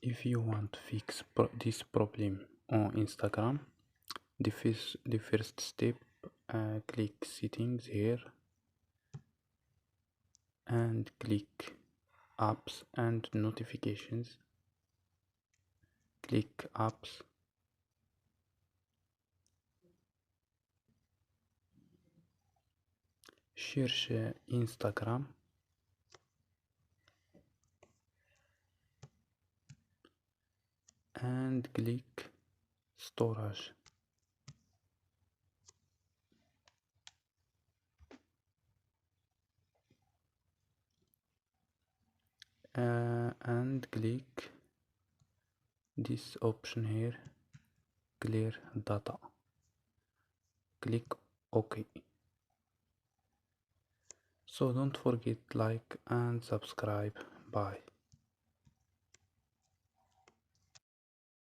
If you want to fix this problem on Instagram, the first step, click settings here and click apps and notifications. Click apps, cherche Instagram and click storage. And click this option here, clear data. Click OK. So don't forget like and subscribe. Bye.